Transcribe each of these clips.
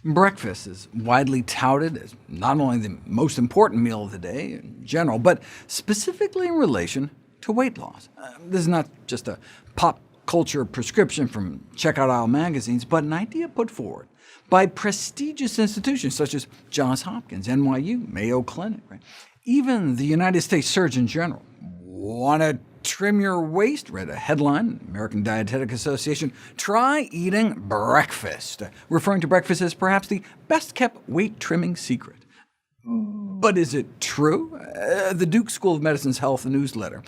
Breakfast is widely touted as not only the most important meal of the day in general, but specifically in relation to weight loss. This is not just a pop culture prescription from checkout aisle magazines, but an idea put forward by prestigious institutions such as Johns Hopkins, NYU, Mayo Clinic. Right? Even the United States Surgeon General. Want to trim your waist? Read a headline, American Dietetic Association, try eating breakfast, referring to breakfast as perhaps the best-kept weight-trimming secret. But is it true? The Duke School of Medicine's health newsletter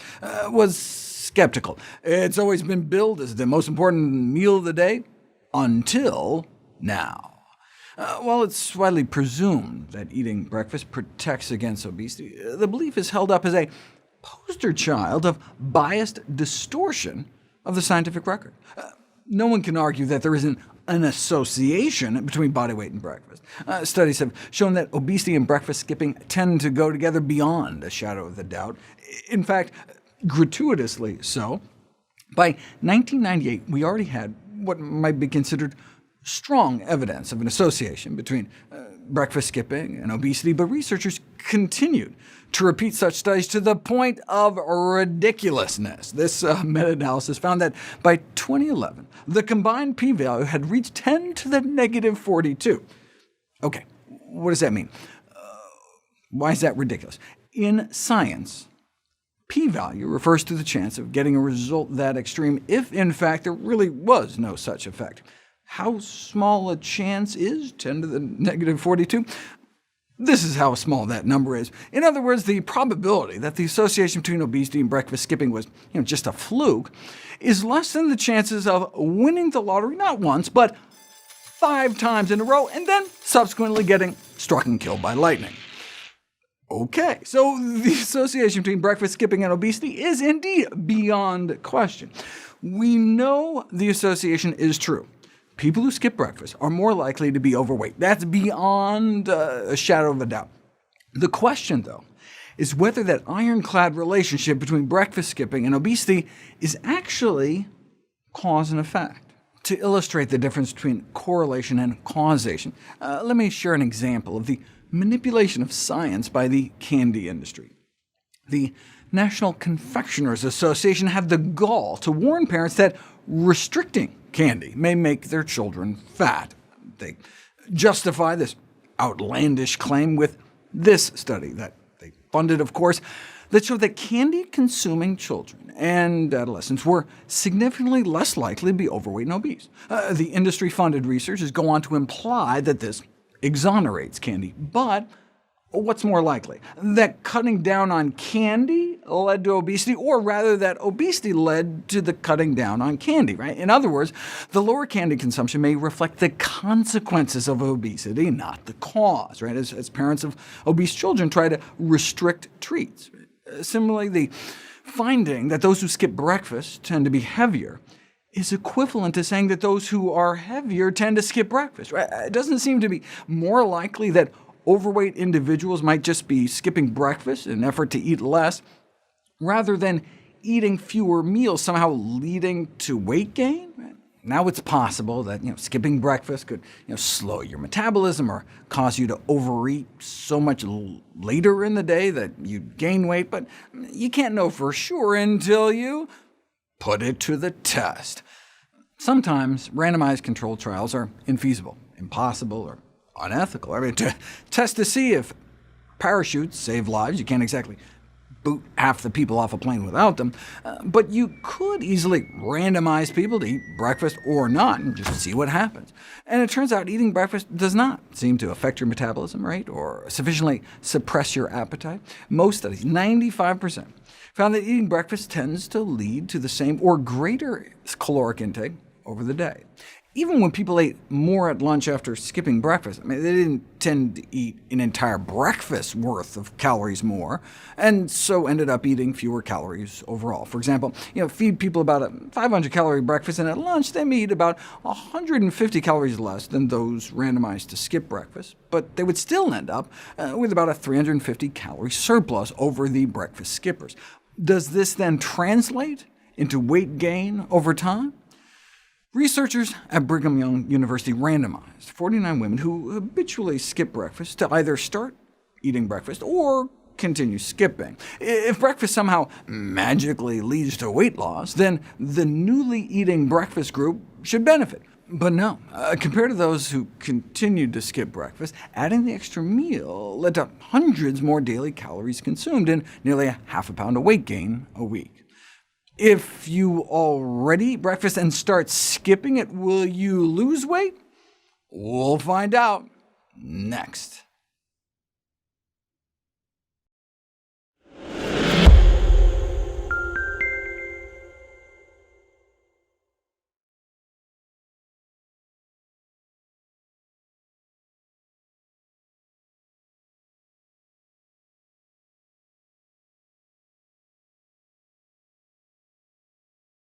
was skeptical. It's always been billed as the most important meal of the day, until now. While it's widely presumed that eating breakfast protects against obesity, the belief is held up as a poster child of biased distortion of the scientific record. No one can argue that there isn't an association between body weight and breakfast. Studies have shown that obesity and breakfast skipping tend to go together beyond a shadow of a doubt. In fact, gratuitously so. By 1998, we already had what might be considered strong evidence of an association between breakfast skipping and obesity, but researchers continued to repeat such studies to the point of ridiculousness. This meta-analysis found that by 2011, the combined p-value had reached 10 to the negative 42. OK, what does that mean? Why is that ridiculous? In science, p-value refers to the chance of getting a result that extreme if, in fact, there really was no such effect. How small a chance is 10 to the negative 42? This is how small that number is. In other words, the probability that the association between obesity and breakfast skipping was just a fluke is less than the chances of winning the lottery not once, but 5 times in a row, and then subsequently getting struck and killed by lightning. OK, so the association between breakfast skipping and obesity is indeed beyond question. We know the association is true. People who skip breakfast are more likely to be overweight. That's beyond a shadow of a doubt. The question, though, is whether that ironclad relationship between breakfast skipping and obesity is actually cause and effect. To illustrate the difference between correlation and causation, let me share an example of the manipulation of science by the candy industry. The National Confectioners Association had the gall to warn parents that restricting candy may make their children fat. They justify this outlandish claim with this study that they funded, of course, that showed that candy-consuming children and adolescents were significantly less likely to be overweight and obese. The industry-funded researchers go on to imply that this exonerates candy, but what's more likely? That cutting down on candy led to obesity, or rather that obesity led to the cutting down on candy, right? In other words, the lower candy consumption may reflect the consequences of obesity, not the cause, right? As parents of obese children try to restrict treats. Similarly, the finding that those who skip breakfast tend to be heavier is equivalent to saying that those who are heavier tend to skip breakfast, right? It doesn't seem to be more likely that overweight individuals might just be skipping breakfast in an effort to eat less, rather than eating fewer meals somehow leading to weight gain. Now it's possible that skipping breakfast could slow your metabolism or cause you to overeat so much later in the day that you gain weight, but you can't know for sure until you put it to the test. Sometimes randomized controlled trials are infeasible, impossible, or unethical. To test to see if parachutes save lives, you can't exactly boot half the people off a plane without them, but you could easily randomize people to eat breakfast or not, and just see what happens. And it turns out eating breakfast does not seem to affect your metabolism rate or sufficiently suppress your appetite. Most studies, 95%, found that eating breakfast tends to lead to the same or greater caloric intake over the day. Even when people ate more at lunch after skipping breakfast, they didn't tend to eat an entire breakfast worth of calories more, and so ended up eating fewer calories overall. For example, feed people about a 500-calorie breakfast, and at lunch they may eat about 150 calories less than those randomized to skip breakfast, but they would still end up with about a 350-calorie surplus over the breakfast skippers. Does this then translate into weight gain over time? Researchers at Brigham Young University randomized 49 women who habitually skip breakfast to either start eating breakfast or continue skipping. If breakfast somehow magically leads to weight loss, then the newly eating breakfast group should benefit. But no, compared to those who continued to skip breakfast, adding the extra meal led to hundreds more daily calories consumed and nearly half a pound of weight gain a week. If you already eat breakfast and start skipping it, will you lose weight? We'll find out next.